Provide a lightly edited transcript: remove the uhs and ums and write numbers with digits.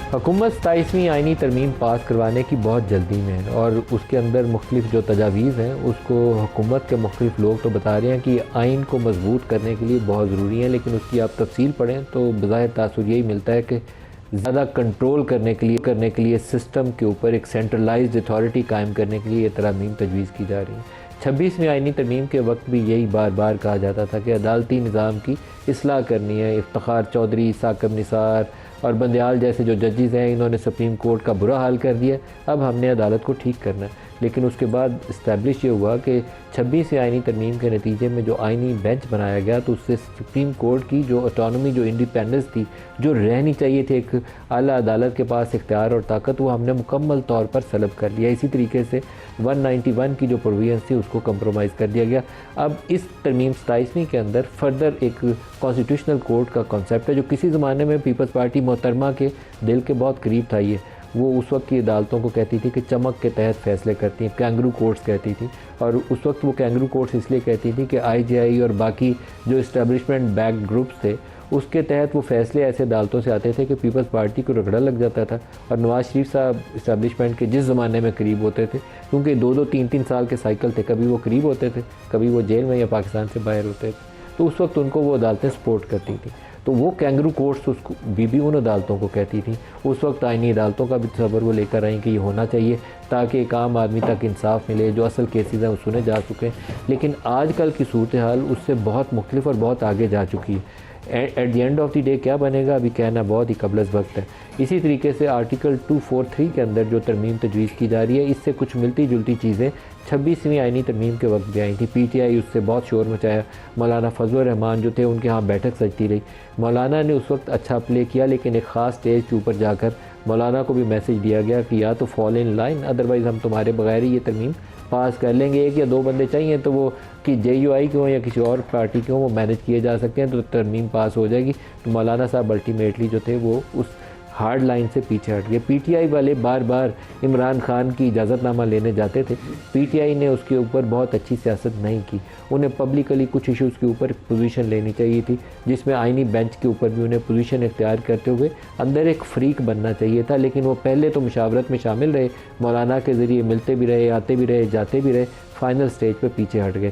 हुकूमत 27वीं आइनी तरमीम पास करवाने की बहुत जल्दी में है और उसके अंदर मुख्तलिफ जो तजावीज़ हैं उसको हुकूमत के मुख्तलिफ लोग तो बता रहे हैं कि आइन को मजबूत करने के लिए बहुत ज़रूरी है, लेकिन उसकी आप तफसील पढ़ें तो बज़ाहिर तासुर यही मिलता है कि ज़्यादा कंट्रोल करने के लिए सिस्टम के ऊपर एक सेंट्रलाइज्ड अथॉरिटी कायम करने के लिए ये तरमीम तजवीज़ की जा रही है। 26वीं आइनी तरमीम के वक्त भी यही बार बार कहा जाता था कि अदालती निज़ाम की इस्लाह करनी है। इफ्तिखार चौधरी, साकिब निसार और बंदयाल जैसे जो जजेज़ हैं, इन्होंने सुप्रीम कोर्ट का बुरा हाल कर दिया, अब हमने अदालत को ठीक करना है। लेकिन उसके बाद इस्टेब्लिश ये हुआ कि 26वीं आइनी तरमीम के नतीजे में जो आइनी बेंच बनाया गया तो उससे सुप्रीम कोर्ट की जो ऑटोनॉमी, जो इंडिपेंडेंस थी, जो रहनी चाहिए थी एक आला अदालत के पास इख्तियार और ताकत, वो हमने मुकम्मल तौर पर सलब कर लिया। इसी तरीके से 191 की जो प्रोविजंस थी उसको कंप्रोमाइज़ कर दिया गया। अब इस तरमीम 27वीं के अंदर फर्दर एक कॉन्स्टिट्यूशनल कोर्ट का कॉन्सेप्ट है जो किसी ज़माने में पीपल्स पार्टी मोहतरमा के दिल के बहुत करीब था। ये वो उस वक्त की अदालतों को कहती थी कि चमक के तहत फ़ैसले करती हैं, कैंगरू कोर्ट्स कहती थी। और उस वक्त वो कैंगरू कोर्ट्स इसलिए कहती थी कि IJI और बाकी जो इस्टेब्लिशमेंट बैक ग्रुप्स थे उसके तहत वो फ़ैसले ऐसे अदालतों से आते थे कि पीपल्स पार्टी को रगड़ा लग जाता था। और नवाज़ शरीफ साहब इस्टेब्लिशमेंट के जिस ज़माने में करीब होते थे, क्योंकि 2-2 3-3 साल के साइकिल थे, कभी वो करीब होते थे, कभी वो जेल में या पाकिस्तान से बाहर होते थे, तो उस वक्त उनको वो अदालतें सपोर्ट करती थी। तो वो कैंगरू कोर्ट्स उसको भी उन अदालतों को कहती थी। उस वक्त आइनी अदालतों का भी तस्वर वो लेकर आई कि ये होना चाहिए ताकि एक आम आदमी तक इंसाफ मिले, जो असल केसेस हैं वो सुने जा चुके। लेकिन आजकल की सूरत हाल उससे बहुत मुख्तलिफ और बहुत आगे जा चुकी है। At the end of the day क्या बनेगा अभी कहना बहुत ही कबलस वक्त है। इसी तरीके से आर्टिकल 243 के अंदर जो तरमीम तजवीज़ की जा रही है, इससे कुछ मिलती जुलती चीज़ें 26वीं आइनी तरमीम के वक्त भी आई थी। PTI उससे बहुत शोर मचाया। मौलाना फजल रहमान जो थे उनके यहाँ बैठक सजती रही। मौलाना ने उस वक्त अच्छा प्ले किया, लेकिन एक ख़ास स्टेज के ऊपर जाकर मौलाना को भी मैसेज दिया गया कि या तो फॉल इन लाइन, अदरवाइज़ हम तुम्हारे बगैर ही ये तरमीम पास कर लेंगे। एक या दो बंदे चाहिए तो वो कि JUI के हों या किसी और पार्टी के हों, वो मैनेज किए जा सकते हैं तो तरमीम पास हो जाएगी। तो मौलाना साहब अल्टीमेटली जो थे वो उस हार्ड लाइन से पीछे हट गए। PTI वाले बार बार इमरान खान की इजाज़तनामा लेने जाते थे। PTI ने उसके ऊपर बहुत अच्छी सियासत नहीं की। उन्हें पब्लिकली कुछ इश्यूज़ के ऊपर पोजीशन लेनी चाहिए थी, जिसमें आइनी बेंच के ऊपर भी उन्हें पोजीशन इख्तियार करते हुए अंदर एक फ्रीक बनना चाहिए था। लेकिन वो पहले तो मुशावरत में शामिल रहे, मौलाना के ज़रिए मिलते भी रहे, आते भी रहे, जाते भी रहे, फाइनल स्टेज पर पीछे हट गए।